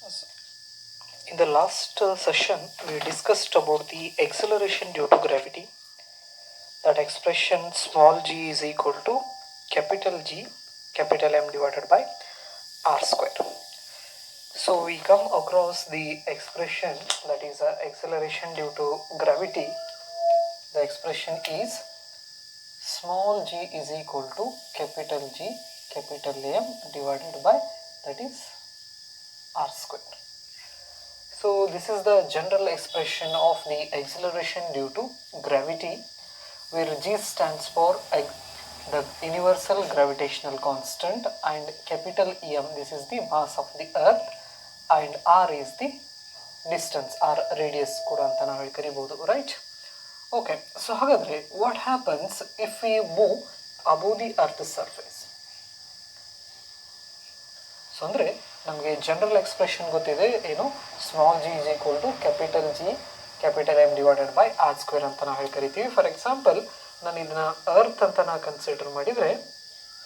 In the last session, we discussed about the acceleration due to gravity. That expression small g is equal to capital G, capital M divided by r square. So we come across the expression that is acceleration due to gravity. The expression is small g is equal to capital G, capital M divided by that is r square. So this is the general expression of the acceleration due to gravity, where G stands for the universal gravitational constant and capital M, this is the mass of the earth, and R is the distance or radius ಕೂಡ ಅಂತ ನಾವು ಕರಿಬಹುದು, right? Okay, so ಹಾಗಾದ್ರೆ what happens if we move above the earth's surface? So ಅಂದರೆ ನಮಗೆ general expression ಗೊತ್ತಿದೆ, ಏನು small G is equal to capital G capital M divided by R square ಅಂತ ನಾವು ಹೇಳಿ ಕರಿತೀವಿ. ಫಾರ್ ಎಕ್ಸಾಂಪಲ್ ನಾನು ಇದನ್ನ ಅರ್ತ್ ಅಂತ ನಾವು ಕನ್ಸಿಡರ್ ಮಾಡಿದರೆ,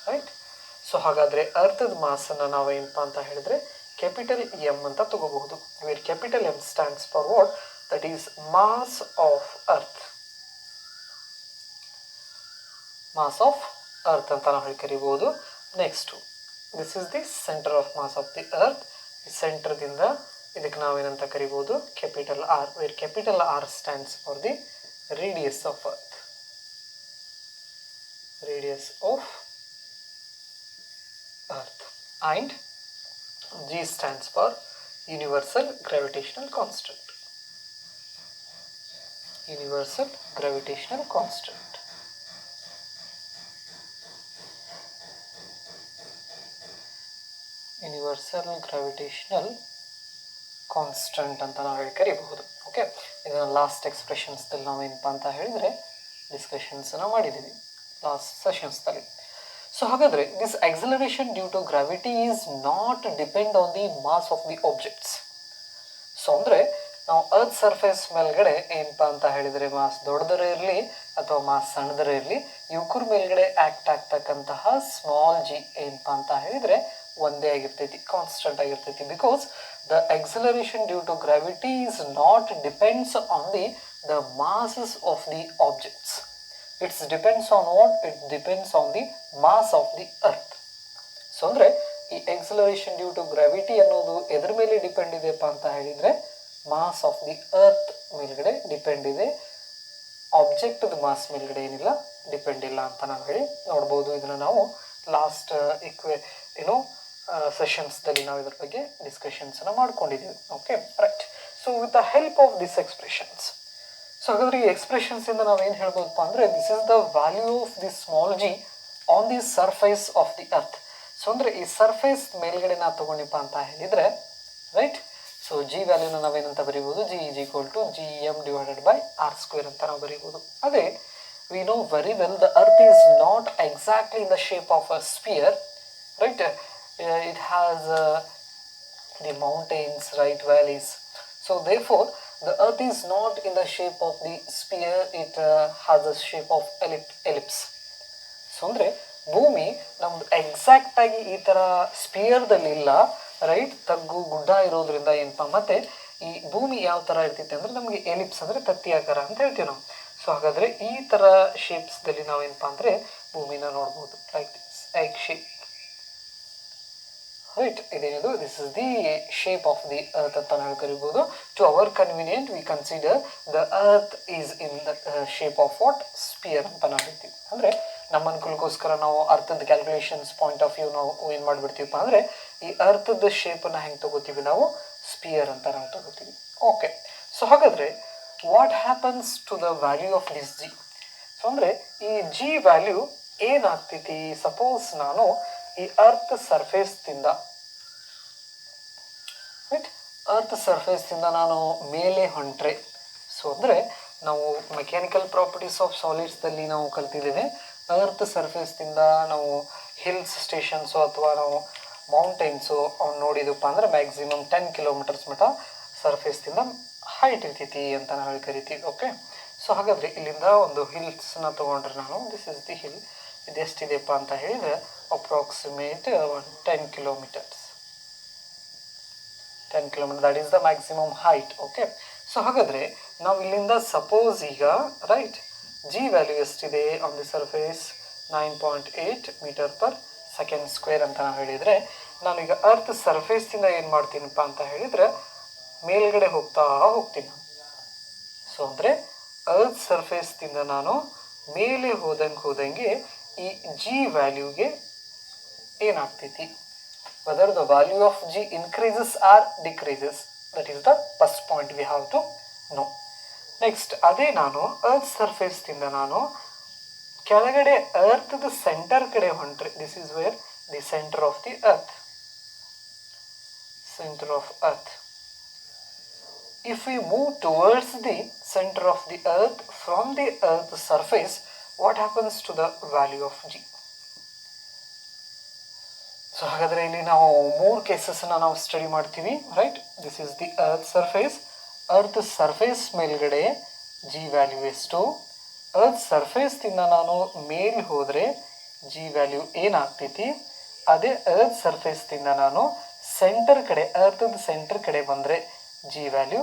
ರೈಟ್? ಸೊ ಹಾಗಾದರೆ ಅರ್ಥದ ಮಾಸನ್ನು ನಾವು ಏನಪ್ಪ ಅಂತ ಹೇಳಿದ್ರೆ ಕ್ಯಾಪಿಟಲ್ ಎಮ್ ಅಂತ ತಗೋಬಹುದು. Where capital M stands for what? That is mass of earth. Mass of earth ಅಂತ ನಾವು ಹೇಳಿ ಕರಿಬಹುದು. Next this is the centre of mass of the earth. ಈ ಸೆಂಟರ್ದಿಂದ ಇದಕ್ಕೆ ನಾವೇನಂತ ಕರಿಬಹುದು? Capital R, where capital R stands for the radius of earth. Radius of earth. And G stands for universal gravitational constant. Universal gravitational constant. Universal gravitational constant ಅಂತ ನಾವು ಹೇಳಿ ಕರಿಬಹುದು. Okay, ಇದನ್ನು ಲಾಸ್ಟ್ ಎಕ್ಸ್ಪ್ರೆಷನ್ಸ್ದಲ್ಲಿ ನಾವೇನಪ್ಪ ಅಂತ ಹೇಳಿದರೆ ಡಿಸ್ಕಷನ್ಸನ್ನು ಮಾಡಿದ್ದೀವಿ ಲಾಸ್ಟ್ ಸೆಷನ್ಸ್ದಲ್ಲಿ. ಸೊ ಹಾಗಾದರೆ this acceleration due to gravity is not depend on the mass of the objects. So ಅಂದರೆ ನಾವು ಅರ್ತ್ ಸರ್ಫೇಸ್ ಮೇಲ್ಗಡೆ ಏನಪ್ಪ ಅಂತ ಹೇಳಿದರೆ ಮಾಸ್ ದೊಡ್ಡದರೇ ಇರಲಿ ಅಥವಾ ಮಾಸ್ ಸಣ್ಣದರೇ ಇರಲಿ, ಇವ್ರ ಮೇಲ್ಗಡೆ ಆ್ಯಕ್ಟ್ ಆಗ್ತಕ್ಕಂತಹ ಸ್ಮಾಲ್ ಜಿ ಏನಪ್ಪ ಅಂತ ಹೇಳಿದರೆ ಒಂದೇ ಆಗಿರ್ತೈತಿ, ಕಾನ್ಸ್ಟೆಂಟ್ ಆಗಿರ್ತೈತಿ. Because the acceleration due to gravity is not depends on the masses of the objects. It's depends on what? It depends on the mass of the earth. So ಅಂದರೆ ಈ acceleration due to gravity ಅನ್ನೋದು ಎದ್ರ ಮೇಲೆ depend ಇದೆಯಪ್ಪ ಅಂತ ಹೇಳಿದರೆ mass of the earth ಮೇಲ್ಗಡೆ depend ಇದೆ. ಆಬ್ಜೆಕ್ಟ್ದ ಮಾಸ್ ಮೇಲ್ಗಡೆ ಏನಿಲ್ಲ, ಡಿಪೆಂಡ್ ಇಲ್ಲ ಅಂತ ನಾವು ಹೇಳಿ ನೋಡ್ಬೋದು. ಇದನ್ನು ನಾವು ಲಾಸ್ಟ್ ಸೆಷನ್ಸ್ದಲ್ಲಿ ನಾವು ಇದ್ರ ಬಗ್ಗೆ ಡಿಸ್ಕಷನ್ಸನ್ನು ಮಾಡ್ಕೊಂಡಿದ್ದೀವಿ. Okay, right. So with the help of this expressions, so ಹಾಗಾದ್ರೆ ಈ ಎಕ್ಸ್ಪ್ರೆಷನ್ಸಿಂದ ನಾವೇನು ಹೇಳ್ಬೋದಪ್ಪ ಅಂದರೆ this is the value of the small G on the surface of the earth. So ಅಂದರೆ ಈ ಸರ್ಫೇಸ್ ಮೇಲ್ಗಡೆ ನಾವು ತೊಗೊಂಡಿಪ್ಪ ಅಂತ ಹೇಳಿದರೆ, ರೈಟ್? ಸೊ ಜಿ ವ್ಯಾಲ್ಯೂನ ನಾವೇನಂತ ಬರೀಬೋದು? G is equal to G M divided by R square ಅಂತ ನಾವು ಬರೀಬೋದು. ಅದೇ we know very well the earth is not exactly in the shape of a sphere, right? It has the mountains, right, valleys. So therefore the earth is not in the shape of the sphere, it has the shape of ellipse. So ಅಂದರೆ ಭೂಮಿ ನಮ್ದು ಎಕ್ಸಾಕ್ಟಾಗಿ ಈ ಥರ ಸ್ಪಿಯರ್ದಲ್ಲಿ ಇಲ್ಲ, right? ತಗ್ಗು ಗುಡ್ಡ ಇರೋದ್ರಿಂದ ಏನಪ್ಪ, ಮತ್ತು ಈ ಭೂಮಿ ಯಾವ ಥರ ಇರ್ತೈತೆ ಅಂದರೆ ನಮಗೆ ಎಲಿಪ್ಸ್ ಅಂದರೆ ತತ್ತಿ ಆಕಾರ ಅಂತ ಹೇಳ್ತೀವಿ ನಾವು. ಸೊ ಹಾಗಾದರೆ ಈ ಥರ ಶೇಪ್ಸ್ದಲ್ಲಿ ನಾವೇನಪ್ಪ ಅಂದರೆ ಭೂಮಿನ ನೋಡ್ಬೋದು, like this egg shape, right? ಇದೇನಿದು? This is the shape of the earth ಅಂತ ನಾವು ಕರಿಬೋದು. To our convenient we consider the earth is in the shape of what? Sphere ಅಂತ ನಾವು ಹೇಳ್ತೀವಿ. ಅಂದರೆ ನಮ್ಮ ಅನುಕೂಲಕ್ಕೋಸ್ಕರ ನಾವು ಅರ್ಥದ ಕ್ಯಾಲ್ಕುಲೇಷನ್ಸ್ ಪಾಯಿಂಟ್ ಆಫ್ ವ್ಯೂ ನಾವು ಏನು ಮಾಡಿಬಿಡ್ತೀವಪ್ಪ ಅಂದರೆ ಈ ಅರ್ಥದ ಶೇಪನ್ನು ಹೆಂಗೆ ತೊಗೋತೀವಿ ನಾವು? ಸ್ಪಿಯರ್ ಅಂತ ನಾವು ತೊಗೋತೀವಿ. ಓಕೆ, ಸೊ ಹಾಗಾದರೆ what happens to the value of this G? So ಅಂದರೆ ಈ ಜಿ ವ್ಯಾಲ್ಯೂ ಏನಾಗ್ತೈತಿ? ಸಪೋಸ್ ನಾನು ಈ ಅರ್ತ್ ಸರ್ಫೇಸ್ದಿಂದ, ರೈಟ್, ಅರ್ತ್ ಸರ್ಫೇಸ್ದಿಂದ ನಾನು ಮೇಲೆ ಹೊಂಟ್ರೆ, ಸೊ ಅಂದರೆ ನಾವು ಮೆಕ್ಯಾನಿಕಲ್ ಪ್ರಾಪರ್ಟೀಸ್ ಆಫ್ ಸಾಲಿಡ್ಸ್ದಲ್ಲಿ ನಾವು ಕಲ್ತಿದ್ದೇವೆ. ಅರ್ತ್ ಸರ್ಫೇಸ್ದಿಂದ ನಾವು ಹಿಲ್ಸ್ ಸ್ಟೇಷನ್ಸು ಅಥವಾ ನಾವು ಮೌಂಟೇನ್ಸು ಅವ್ನು ನೋಡಿದಪ್ಪ ಅಂದರೆ ಮ್ಯಾಕ್ಸಿಮಮ್ 10 ಕಿಲೋಮೀಟರ್ಸ್ ಮಟ್ಟ ಸರ್ಫೇಸ್ದಿಂದ ಹೈಟ್ ಇರ್ತೈತಿ ಅಂತ ನಾವು ಹೇಳಿ ಕರಿತೀವಿ. ಓಕೆ, ಸೊ ಹಾಗಾದರೆ ಇಲ್ಲಿಂದ ಒಂದು ಹಿಲ್ಸ್ನ ತೊಗೊಂಡ್ರೆ ನಾನು, ದಿಸ್ ಇಸ್ ದಿ ಹಿಲ್, ಇದೆಷ್ಟಿದೆಯಪ್ಪ ಅಂತ ಹೇಳಿದರೆ approximate 10 kilometres. 10 kilometre, that is the maximum height. Okay, so ಹಾಗಾದರೆ ನಾವು ಇಲ್ಲಿಂದ ಸಪೋಸ್ ಈಗ ರೈಟ್ ಜಿ ವ್ಯಾಲ್ಯೂ ಎಷ್ಟಿದೆ on the surface 9.8 metre per second square ಅಂತ ನಾವು ಹೇಳಿದರೆ, ನಾನೀಗ ಅರ್ತ್ ಸರ್ಫೇಸಿಂದ ಏನು ಮಾಡ್ತೀನಪ್ಪ ಅಂತ ಹೇಳಿದರೆ ಮೇಲ್ಗಡೆ ಹೋಗ್ತೀನಿ. ಸೊ ಅಂದರೆ ಅರ್ತ್ ಸರ್ಫೇಸ್ದಿಂದ ನಾನು ಮೇಲೆ ಹೋದಂಗೆ ಈ ಜಿ ವ್ಯಾಲ್ಯೂಗೆ ಏನಾಗ್ತೈತಿ, whether the value of G increases or decreases, that is the first point we have to know. Next ಅದೇ ನಾನು ಅರ್ತ್ ಸರ್ಫೇಸ್ದಿಂದ ನಾನು ಕೆಳಗಡೆ ಅರ್ತ್ದ ಸೆಂಟರ್ ಕಡೆ ಹೊಂಟ್ರೆ, this is where the centre of the earth, centre of earth. If we move towards the center of the earth from the earth surface, what happens to the value of G? So ಹಾಗಾದರೆ ಇಲ್ಲಿ ನಾವು 3 ಕೇಸಸ್ನ ನಾವು study ಮಾಡ್ತೀವಿ, right. This is the earth surface. Earth surface ಮೇಲ್ಗಡೆ G value ಎಷ್ಟು, earth ಸರ್ಫೇಸ್ದಿಂದ ನಾನು ಮೇಲ್ ಹೋದರೆ ಜಿ ವ್ಯಾಲ್ಯೂ ಏನಾಗ್ತೈತಿ, ಅದೇ ಅರ್ತ್ ಸರ್ಫೇಸ್ದಿಂದ ನಾನು ಸೆಂಟರ್ ಕಡೆ ಅರ್ಥದ ಸೆಂಟರ್ ಕಡೆ ಬಂದರೆ ಜಿ ವ್ಯಾಲ್ಯೂ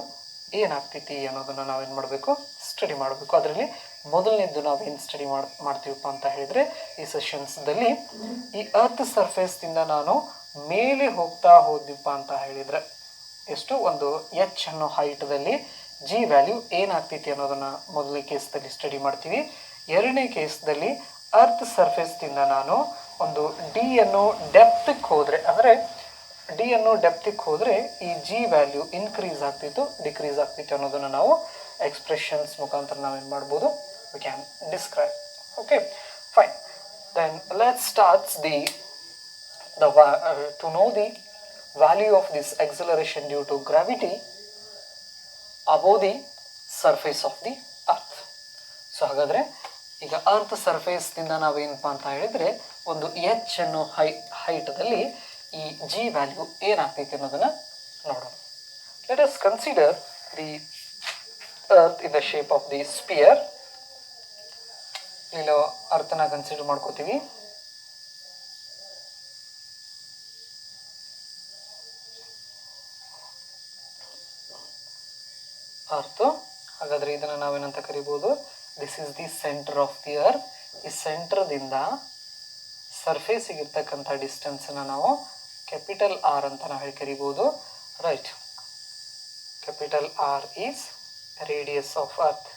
ಏನಾಗ್ತೈತಿ ಅನ್ನೋದನ್ನು ನಾವೇನು ಮಾಡಬೇಕು, ಸ್ಟಡಿ ಮಾಡಬೇಕು. ಅದರಲ್ಲಿ ಮೊದಲನೇದು ನಾವೇನು ಸ್ಟಡಿ ಮಾಡ್ತೀವಪ್ಪ ಅಂತ ಹೇಳಿದರೆ, ಈ ಸೆಷನ್ಸ್ದಲ್ಲಿ ಈ ಅರ್ತ್ ಸರ್ಫೇಸ್ದಿಂದ ನಾನು ಮೇಲೆ ಹೋದ್ವಿಪ್ಪ ಅಂತ ಹೇಳಿದರೆ ಎಷ್ಟು ಒಂದು ಎಚ್ ಅನ್ನೋ ಹೈಟ್ದಲ್ಲಿ ಜಿ ವ್ಯಾಲ್ಯೂ ಏನಾಗ್ತೈತಿ ಅನ್ನೋದನ್ನು ಮೊದಲನೇ ಕೇಸ್ದಲ್ಲಿ ಸ್ಟಡಿ ಮಾಡ್ತೀವಿ. ಎರಡನೇ ಕೇಸ್ದಲ್ಲಿ ಅರ್ತ್ ಸರ್ಫೇಸ್ದಿಂದ ನಾನು ಒಂದು ಡಿ ಅನ್ನೋ ಡೆಪ್ತಿಗೆ ಹೋದರೆ, ಅಂದರೆ ಡಿ ಅನ್ನೋ ಡೆಪ್ತಿಗೆ ಹೋದರೆ ಈ ಜಿ ವ್ಯಾಲ್ಯೂ ಇನ್ಕ್ರೀಸ್ ಆಗ್ತಿತ್ತು ಡಿಕ್ರೀಸ್ ಆಗ್ತಿತ್ತು ಅನ್ನೋದನ್ನು ನಾವು ಎಕ್ಸ್ಪ್ರೆಷನ್ಸ್ ಮುಖಾಂತರ ನಾವೇನು ಮಾಡ್ಬೋದು, we can describe. Okay, fine. Then let's starts to know the value of this acceleration due to gravity above the surface of the earth. So ಹಾಗಾದರೆ ಈಗ ಅರ್ತ್ ಸರ್ಫೇಸ್ದಿಂದ ನಾವೇನಪ್ಪ ಅಂತ ಹೇಳಿದರೆ ಒಂದು ಎಚ್ ಅನ್ನೋ ಹೈಟದಲ್ಲಿ ಈ ಜಿ ವ್ಯಾಲ್ಯೂ ಏನಾಗ್ತೈತಿ ಅನ್ನೋದನ್ನು ನೋಡೋಣ. Let us consider the earth in the shape of the sphere. ಇಲ್ಲಿ ಅರ್ಥನ ಕನ್ಸಿಡರ್ ಮಾಡ್ಕೋತೀವಿ. ಅರ್ತ್, ಹಾಗಾದರೆ ಇದನ್ನು ನಾವೇನಂತ ಕರಿಬೋದು, this is the centre of the earth. ಈ ಸೆಂಟರ್ದಿಂದ ಸರ್ಫೇಸಿಗೆ ಇರ್ತಕ್ಕಂಥ ಡಿಸ್ಟೆನ್ಸನ್ನು ನಾವು ಕ್ಯಾಪಿಟಲ್ ಆರ್ ಅಂತ ನಾವು ಹೇಳಿ ಕರಿಬೋದು, right. Capital R is radius of earth.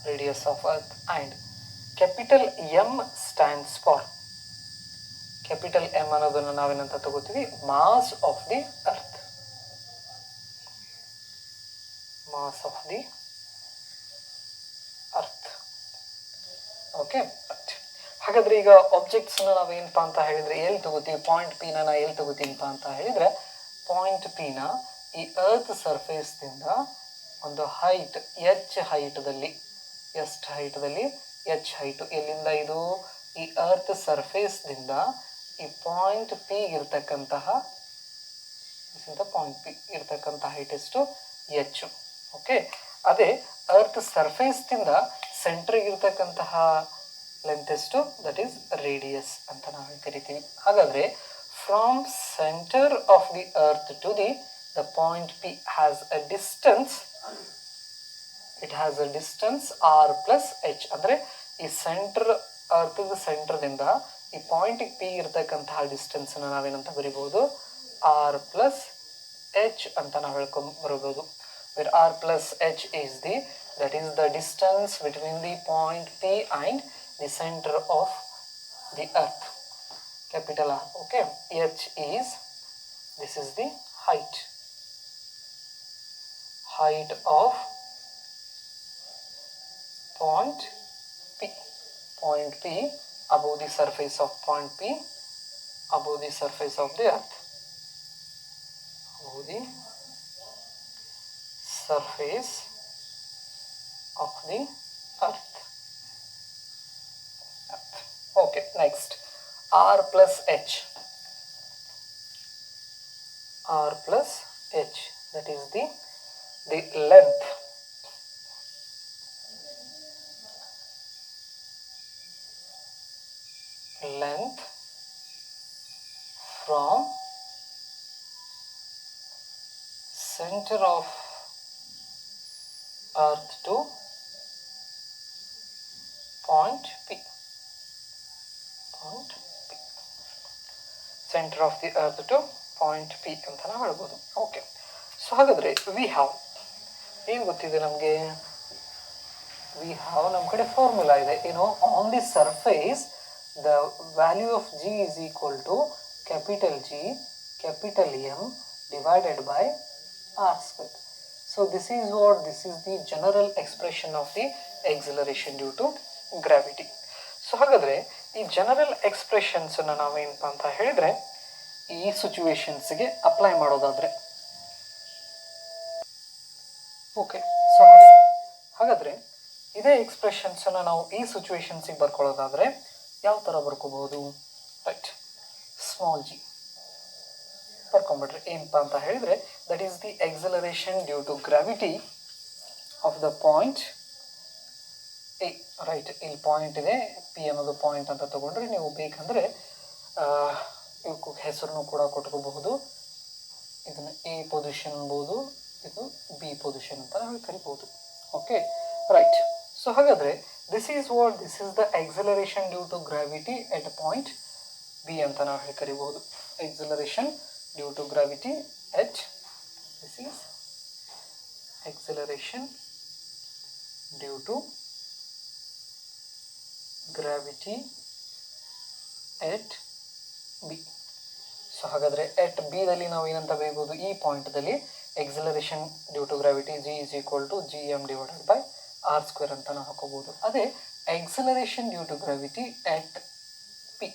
Radius of earth and capital M stands for, capital M ಅನ್ನೋದನ್ನು ನಾವೇನಂತ ತಗೋತೀವಿ, mass of the earth. Mass of the earth. Okay, ಹಾಗಾದರೆ ಈಗ ಆಬ್ಜೆಕ್ಟ್ಸ್ನ ನಾವೇನಪ್ಪ ಅಂತ ಹೇಳಿದರೆ ಎಲ್ಲಿ ತಗೋತೀವಿ, ಪಾಯಿಂಟ್ ಪಿನ ನಾ ಎಲ್ಲಿ ತಗೋತೀನಪ್ಪ ಅಂತ ಹೇಳಿದರೆ, ಪಾಯಿಂಟ್ ಪಿನ ಈ ಅರ್ತ್ ಸರ್ಫೇಸ್ದಿಂದ ಒಂದು ಹೈಟ್ ಎಚ್ ಹೈಟ್ದಲ್ಲಿ, ಎಷ್ಟು ಹೈಟ್ದಲ್ಲಿ, ಎಚ್ ಹೈಟು, ಎಲ್ಲಿಂದ ಇದು ಈ ಅರ್ತ್ ಸರ್ಫೇಸ್ದಿಂದ ಈ ಪಾಯಿಂಟ್ ಪಿ ಇರ್ತಕ್ಕಂತಹ ಪಾಯಿಂಟ್ ಪಿ ಇರ್ತಕ್ಕಂಥ ಹೈಟ್ ಎಷ್ಟು, ಎಚ್. ಓಕೆ, ಅದೇ ಅರ್ತ್ ಸರ್ಫೇಸ್ದಿಂದ ಸೆಂಟ್ರಿಗೆ ಇರ್ತಕ್ಕಂತಹ ಲೆಂತ್ ಎಷ್ಟು, ದಟ್ ಈಸ್ ರೇಡಿಯಸ್ ಅಂತ ನಾವು ಕರಿತೀವಿ. ಹಾಗಾದರೆ from centre of the earth to the point P has a distance, it has a distance R plus H. ಅಂದರೆ ಈ ಅರ್ಥದ ಸೆಂಟರ್ದಿಂದ ಈ ಪಾಯಿಂಟಿಗೆ ಪಿ ಇರ್ತಕ್ಕಂತಹ ಡಿಸ್ಟೆನ್ಸನ್ನು ನಾವೇನಂತ ಬರಿಬೋದು, ಆರ್ ಪ್ಲಸ್ ಎಚ್ ಅಂತ ನಾವು ಬರಬಹುದು. where r plus h is that is the distance between the point P and the center of the earth, capital R. Okay, h is, this is the height of point P above the surface of point P, above the surface of the earth, above the surface of the earth. Okay, next r plus h, that is the length, length from center of earth to point P. Point P. Center of the earth to point P ಅಂತ ನಾವು ಹೇಳ್ಬೋದು. Okay, so ಹಾಗಾದರೆ we have ಏನು ಗೊತ್ತಿದೆ ನಮಗೆ? We have ನಮ್ಮ ಕಡೆ formula ಇದೆ ಏನು? On the surface the value of G is equal to capital G capital M divided by R square. So this is the general expression of the acceleration due to gravity. So ಹಾಗಾದರೆ ಈ general ಎಕ್ಸ್ಪ್ರೆಷನ್ಸನ್ನು ನಾವೇನಪ್ಪ ಅಂತ ಹೇಳಿದರೆ ಈ ಸಿಚುವೇಶನ್ಸ್ಗೆ apply ಮಾಡೋದಾದರೆ, okay, so ಹಾಗಾದರೆ ಇದೇ ಎಕ್ಸ್ಪ್ರೆಷನ್ಸನ್ನು ನಾವು ಈ ಸಿಚುವೇಶನ್ಸಿಗೆ ಬರ್ಕೊಳ್ಳೋದಾದರೆ ಯಾವ ಥರ ಬರ್ಕೋಬಹುದು? ರೈಟ್, ಸ್ಮಾಲ್ ಜಿ ಬರ್ಕೊಂಬಿಡ್ರಿ. ಏನಪ್ಪ ಅಂತ ಹೇಳಿದರೆ that is the acceleration due to gravity of the point A. Right, ಇಲ್ಲಿ ಪಾಯಿಂಟ್ ಇದೆ, ಪಿ ಅನ್ನೋದು ಪಾಯಿಂಟ್ ಅಂತ ತೊಗೊಂಡ್ರೆ ನೀವು ಬೇಕಂದರೆ ಇವಕ್ಕೆ ಹೆಸರನ್ನು ಕೂಡ ಕೊಟ್ಕೋಬಹುದು. ಇದನ್ನು ಎ ಪೊಸಿಷನ್ ಅನ್ಬೋದು, ಇದು ಬಿ ಪೊಸಿಷನ್ ಅಂತ ನಾವು ಕರಿಬೋದು. Okay, right. ಸೊ ಹಾಗಾದರೆ this is the acceleration due to gravity at point B ಅಂತ ನಾವು ಹೇಳಿ ಕರಿಬಹುದು. Acceleration due to gravity at, this is acceleration due to gravity at B. So ಹಾಗಾದರೆ ಎಟ್ ಬಿ ದಲ್ಲಿ ನಾವು ಏನಂತ ಬರೀಬೋದು? ಈ ಪಾಯಿಂಟ್ದಲ್ಲಿ acceleration due to gravity G is equal to G M divided by R square ಅಂತ ನಾವು ಹಾಕೋಬೋದು. ಅದೇ acceleration due to gravity at P,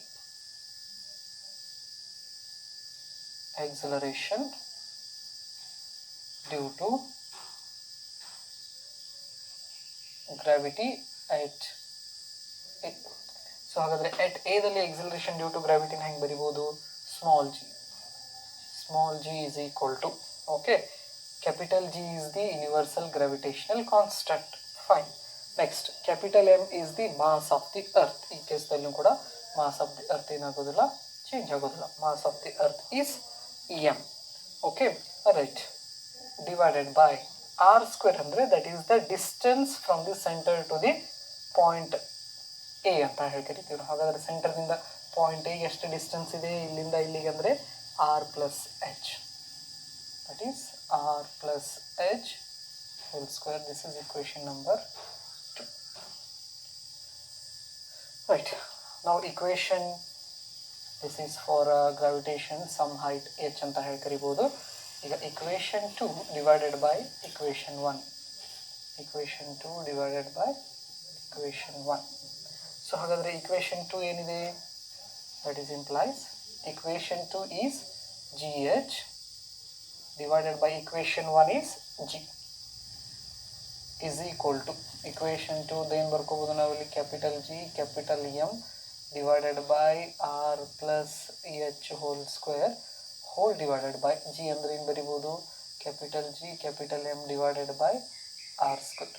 acceleration due to gravity at A. So ಹಾಗಾದರೆ ಎಟ್ ಎದಲ್ಲಿ ಎಕ್ಸಲರೇಷನ್ ಡ್ಯೂ ಟು ಗ್ರಾವಿಟಿನ ಹೆಂಗೆ ಬರಿಬೋದು? Small G is equal to, okay, capital G is the universal gravitational constant. Fine. Next, capital M is the mass of the earth. ಈ ಕೇಸ್ದಲ್ಲೂ ಕೂಡ mass of the earth ಏನಾಗೋದಿಲ್ಲ, change ಆಗೋದಿಲ್ಲ. Mass of the earth is M. Okay, right, divided by R square ಅಂದರೆ that is the distance from the centre to the point A ಅಂತ ಹೇಳಿ ಕರಿತೀವಿ. ಹಾಗಾದರೆ ಸೆಂಟರ್ನಿಂದ ಪಾಯಿಂಟ್ ಎಗೆ ಎಷ್ಟು ಡಿಸ್ಟೆನ್ಸ್ ಇದೆ ಇಲ್ಲಿಂದ ಇಲ್ಲಿಗೆ ಅಂದರೆ R plus H, that is R plus H whole square. This is equation number 2. Right, ನಾವು equation this is for gravitation some height H ಅಂತ ಹೇಳಿ ಕರಿಬೋದು. ಈಗ equation 2 divided by equation 1, equation 2 divided by equation 1. So ಹಾಗಾದರೆ equation 2 ಏನಿದೆ? That is implies equation 2 is G H divided by equation 1 is G is equal to equation 2 ಏನು ಬರ್ಕೋಬೋದು ನಾವಿಲ್ಲಿ? Capital G capital M divided by R plus H whole square whole divided by G ಅಂದರೆ ಏನು ಬರಿಬೋದು? Capital G capital M divided by R square.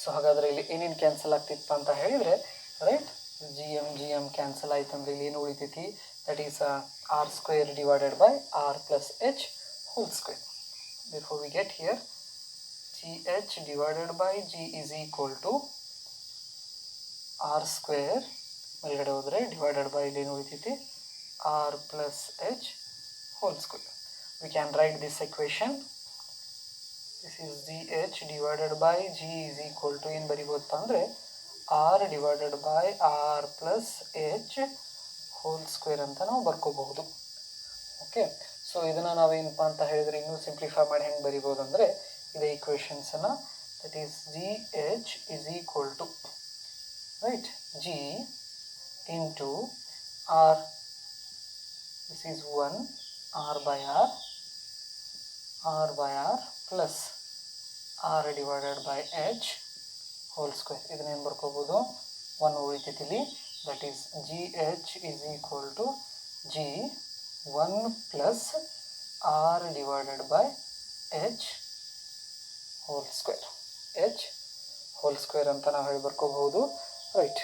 So ಹಾಗಾದರೆ ಇಲ್ಲಿ ಏನೇನು cancel ಆಗ್ತಿತ್ತು ಅಂತ ಹೇಳಿದರೆ, ರೈಟ್, ಜಿ ಎಮ್ ಕ್ಯಾನ್ಸಲ್ ಆಯ್ತು ಅಂದರೆ ಇಲ್ಲಿ ಏನು ಉಳಿತೈತಿ? That is R square divided by R plus H whole square. Before we get here, G H divided by G is equal to R square, ಮೇಲ್ಗಡೆ ಹೋದರೆ ಡಿವೈಡೆಡ್ ಬೈ ಇಲ್ಲಿ ಏನು ಉಳಿತೈತಿ? R plus H whole square. We can write this equation. This is G H divided by G is equal to ಏನು ಬರಿಬೋದಪ್ಪ ಅಂದರೆ R divided by R plus H whole square ಅಂತ ನಾವು ಬರ್ಕೋಬಹುದು. ಓಕೆ, ಸೊ ಇದನ್ನು ನಾವೇನಪ್ಪ ಅಂತ ಹೇಳಿದರೆ ಇನ್ನೂ ಸಿಂಪ್ಲಿಫೈ ಮಾಡಿ ಹೆಂಗೆ ಬರಿಬೋದು ಅಂದರೆ ಇದೇ ಈಕ್ವೇಷನ್ಸನ್ನು, that is G H is equal to, right, G into R, this is 1 R by R plus R divided by H whole square. ಇದನ್ನೇನು ಬರ್ಕೋಬೋದು? 1 ಉಳಿತೈತಿಲಿ, that is G H is equal to G 1 plus R divided by H whole square. H whole square ಅಂತ ನಾವು ಹೇಳಿ ಬರ್ಕೋಬಹುದು. Right,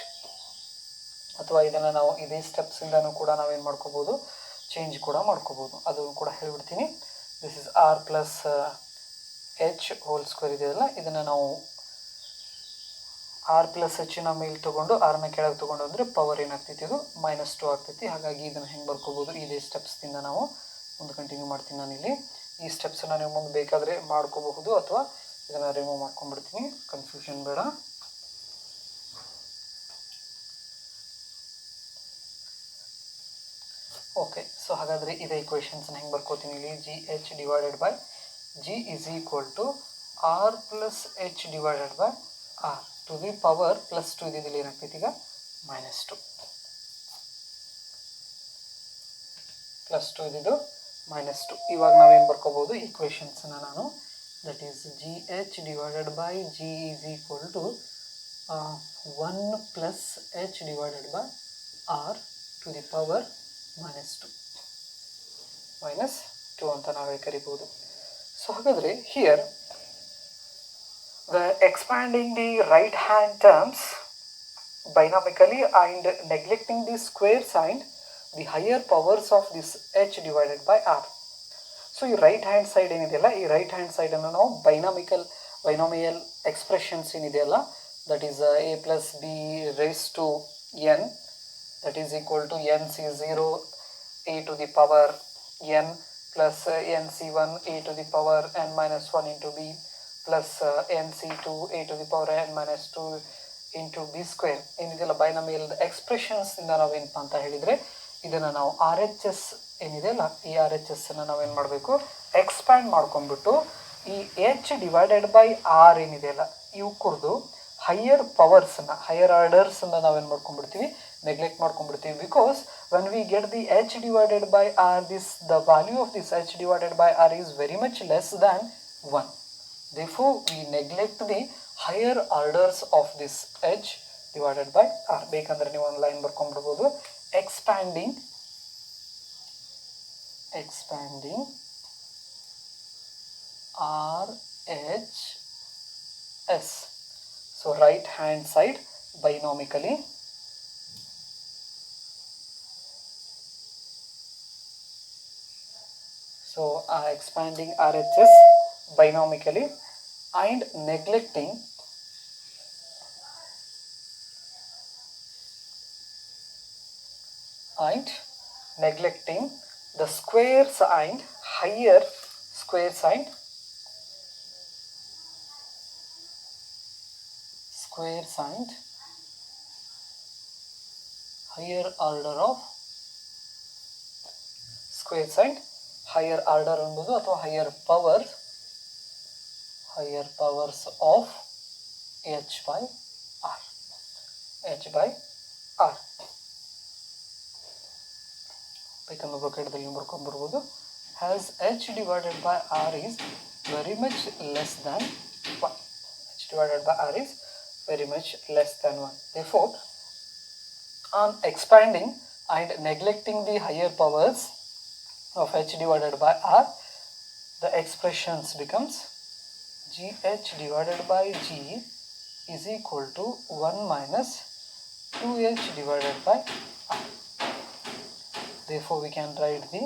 ಅಥವಾ ಇದನ್ನು ನಾವು ಇದೇ ಸ್ಟೆಪ್ಸಿಂದನೂ ಕೂಡ ನಾವೇನು ಮಾಡ್ಕೋಬೋದು, ಚೇಂಜ್ ಕೂಡ ಮಾಡ್ಕೋಬೋದು. ಅದನ್ನು ಕೂಡ ಹೇಳಿಬಿಡ್ತೀನಿ. This is R plus H whole square ಇದೆಯಲ್ಲ, ಇದನ್ನು ನಾವು ಆರ್ ಪ್ಲಸ್ ಎಚ್ಚಿನ ಮೇಲೆ ತೊಗೊಂಡು ಆರ್ನ ಕೆಳಗೆ ತೊಗೊಂಡು ಅಂದರೆ ಪವರ್ ಏನಾಗ್ತೈತಿ, ಇದು -2 ಆಗ್ತೈತಿ. ಹಾಗಾಗಿ ಇದನ್ನು ಹೆಂಗೆ ಬರ್ಕೋಬೋದು, ಇದೇ ಸ್ಟೆಪ್ಸ್ದಿಂದ ನಾವು ಮುಂದೆ ಕಂಟಿನ್ಯೂ ಮಾಡ್ತೀನಿ. ನಾನಿಲ್ಲಿ ಈ ಸ್ಟೆಪ್ಸನ್ನು ನೀವು ಮುಂದೆ ಬೇಕಾದರೆ ಮಾಡ್ಕೋಬಹುದು ಅಥವಾ ಇದನ್ನು ರಿಮೂವ್ ಮಾಡ್ಕೊಂಡ್ಬಿಡ್ತೀನಿ, ಕನ್ಫ್ಯೂಷನ್ ಬೇಡ. ಓಕೆ, ಸೊ ಹಾಗಾದರೆ ಇದೇ ಇಕ್ವೇಷನ್ಸ್ನ ಹೆಂಗೆ ಬರ್ಕೋತೀನಿ ಇಲ್ಲಿ, G H divided by G is equal to R plus H divided by R to the power +2 ಇದ್ದಿದ್ದಲ್ಲಿ ಏನಾಗ್ತೈತಿ ಈಗ -2 +2 ಇದ್ದಿದ್ದು -2. ಇವಾಗ ನಾವೇನು ಬರ್ಕೋಬೋದು ಈಕ್ವೇಷನ್ಸನ್ನ ನಾನು, that is G H divided by G is equal to 1 plus H divided by R to the power -2 ಅಂತ ನಾವೇ ಕರಿಬೋದು. ಸೊ ಹಾಗಾದರೆ here expanding the right hand terms binomically and neglecting the square sign, the higher powers of this h divided by r. So ಈ right hand side ಏನಿದೆಯಲ್ಲ, ಈ right hand ಸೈಡನ್ನು ನಾವು binomial expressions ಏನಿದೆಯಲ್ಲ, that is a plus b raised to n, that is equal to nc0 a to the power n plus nc1 a to the power n minus 1 into b plus nc2 a to the power n minus 2 into b square ಏನಿದೆಯಲ್ಲ, binomial ಎಕ್ಸ್ಪ್ರೆಷನ್ಸ್ನಿಂದ ನಾವೇನಪ್ಪ ಅಂತ ಹೇಳಿದರೆ, ಇದನ್ನು ನಾವು R H S ಏನಿದೆಯಲ್ಲ, ಈ R H ಎಸ್ಸನ್ನು ನಾವೇನು ಮಾಡಬೇಕು, ಎಕ್ಸ್ಪ್ಯಾಂಡ್ ಮಾಡ್ಕೊಂಡ್ಬಿಟ್ಟು ಈ ಎಚ್ ಡಿವೈಡೆಡ್ ಬೈ ಆರ್ ಏನಿದೆಯಲ್ಲ, ಇವು ಕುರಿದು ಹೈಯರ್ ಪವರ್ಸನ್ನು, ಹೈಯರ್ ಆರ್ಡರ್ಸನ್ನು ನಾವೇನು ಮಾಡ್ಕೊಂಡ್ಬಿಡ್ತೀವಿ, ನೆಗ್ಲೆಕ್ಟ್ ಮಾಡ್ಕೊಂಡ್ಬಿಡ್ತೀವಿ. Because when we get the H divided by R, the value of this H divided by R is very much less than 1. Therefore, we neglect the higher orders of this h divided by r. ಬೇಕಂದ್ರೆ ನೀವು ಒಂದು line ಬರ್ಕೊಂಡ್ಬಿಡ್ಬೋದು, expanding r h s. So right hand side binomically, so expanding RHS binomically and neglecting the square sign, higher square sign, higher order of square sign, higher order ಅನ್ನೋದು ಅಥವಾ higher powers of h by r. ಬೇಕಂದ್ರೆ ಬ್ರಾಕೆಟ್ದಲ್ಲಿ ಬರ್ಕೊಂಡ್ಬರ್ಬೋದು, has h divided by r is very much less than 1. h divided by r is very much less than 1. Therefore, on expanding and neglecting the higher powers of h divided by r, the expressions becomes gh divided by g is equal to 1 minus 2h divided by r. Therefore, we can write the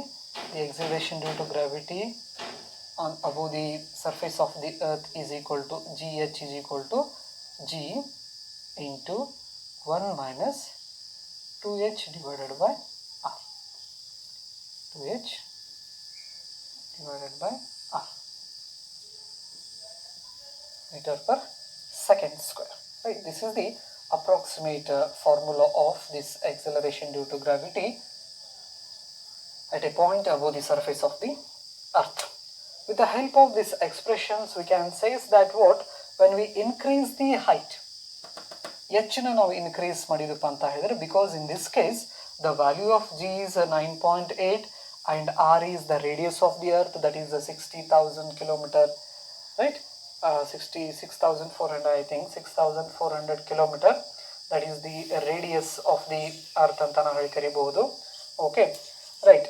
acceleration due to gravity on above the surface of the earth is equal to gh is equal to g into 1 minus 2h divided by r. 2h divided by r meter per second square. Right? This is the approximate formula of this acceleration due to gravity at a point above the surface of the earth. With the help of these expressions, we can say that what, when we increase the height, h na ನಾವು increase ಮಾಡಿದಪ್ಪ ಅಂತ ಹೇಳಿದ್ರೆ, because in this case the value of g is 9.8 and r is the radius of the earth, that is the 60,000 kilometer, right? 66,400, I think 6,400 kilometer, that is the radius of the earth ಅಂತ ನಾವು ಹೇಳಿ ಕರಿಬಹುದು. Okay, right.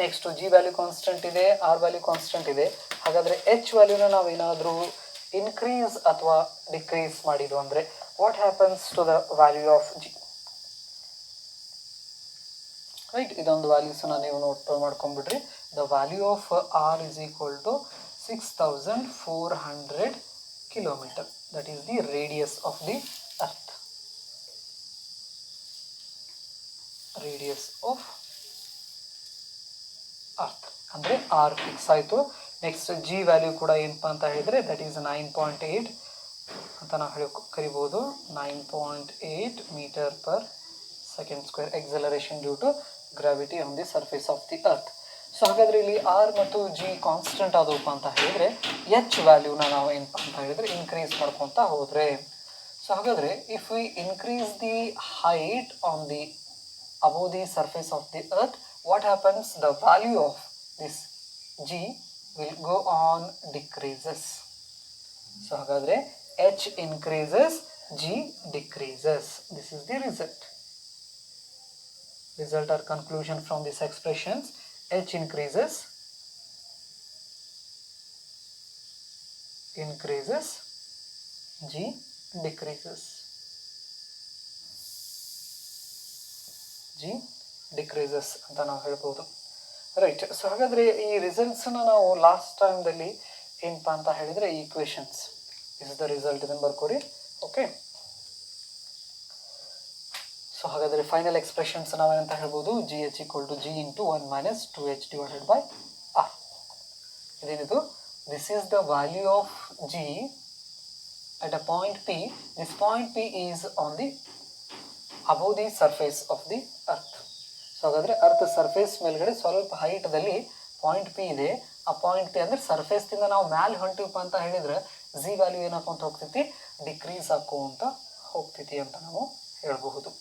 Next G value constant ಇದೆ, R value constant ಇದೆ. ಹಾಗಾದರೆ H ವ್ಯಾಲ್ಯೂನ ನಾವೇನಾದರೂ increase ಅಥವಾ decrease ಮಾಡಿದ್ವು ಅಂದರೆ what happens to the value of G? Right. ಇದೊಂದು ವ್ಯಾಲ್ಯೂಸನ್ನ ನೀವು ನೋಟ್ ಮಾಡ್ಕೊಂಡ್ಬಿಡ್ರಿ. The value of R is equal to 6400 kilometre. That is the radius of the earth. Radius of earth ಅಂದರೆ ಆರ್ ಫಿಕ್ಸ್ ಆಯಿತು. Next G value ಕೂಡ ಏನಪ್ಪ ಅಂತ ಹೇಳಿದರೆ ದಟ್ ಈಸ್ 9.8 ಅಂತ ನಾವು ಕರಿಬೋದು. 9.8 metre per second square acceleration due to gravity on the surface of the earth. So ಹಾಗಾದರೆ ಇಲ್ಲಿ ಆರ್ ಮತ್ತು ಜಿ ಕಾನ್ಸ್ಟೆಂಟ್ ಆದವಪ್ಪ ಅಂತ ಹೇಳಿದರೆ ಎಚ್ ವ್ಯಾಲ್ಯೂನ ನಾವು ಏನಪ್ಪ ಅಂತ ಹೇಳಿದರೆ ಇನ್ಕ್ರೀಸ್ ಮಾಡ್ಕೊತಾ ಹೋದರೆ, ಸೊ ಹಾಗಾದರೆ if we increase the height on the above the surface of the earth, what happens? The value of this g will go on decreases. So hagadre h increases, g decreases. This is the result or conclusion from these expressions. H increases, g decreases. G decreases ಅಂತ ನಾವು ಹೇಳ್ಬೋದು. Right. So ಹಾಗಾದರೆ ಈ ರಿಸಲ್ಟ್ಸನ್ನ ನಾವು last ಟೈಮ್ದಲ್ಲಿ ಏನಪ್ಪ ಅಂತ ಹೇಳಿದರೆ equations is the result ಇದನ್ನು ಬರ್ಕೋರಿ. ಓಕೆ. ಸೊ ಹಾಗಾದರೆ ಫೈನಲ್ ಎಕ್ಸ್ಪ್ರೆಷನ್ಸ್ ನಾವೇನಂತ ಹೇಳ್ಬೋದು, G H equal to G into 1 - 2h divided by R. ಇದೇನಿದು, this is the value of G at a point P. This point P is on the above the surface of the earth. ಸೊ ಹಾಗಾದರೆ earth surface ಮೇಲ್ಗಡೆ ಸ್ವಲ್ಪ ಹೈಟ್ದಲ್ಲಿ point P ಇದೆ. ಆ point P ಅಂದರೆ ಸರ್ಫೇಸ್ದಿಂದ ನಾವು ಮ್ಯಾಲೆ ಹೊಂಟಿವಪ್ಪ ಅಂತ ಹೇಳಿದರೆ ಜಿ ವ್ಯಾಲ್ಯೂ ಏನಾಕೊಂತ ಹೋಗ್ತೈತಿ, ಡಿಕ್ರೀಸ್ ಆಕೋಂತ ಹೋಗ್ತೈತಿ ಅಂತ ನಾವು ಹೇಳಬಹುದು.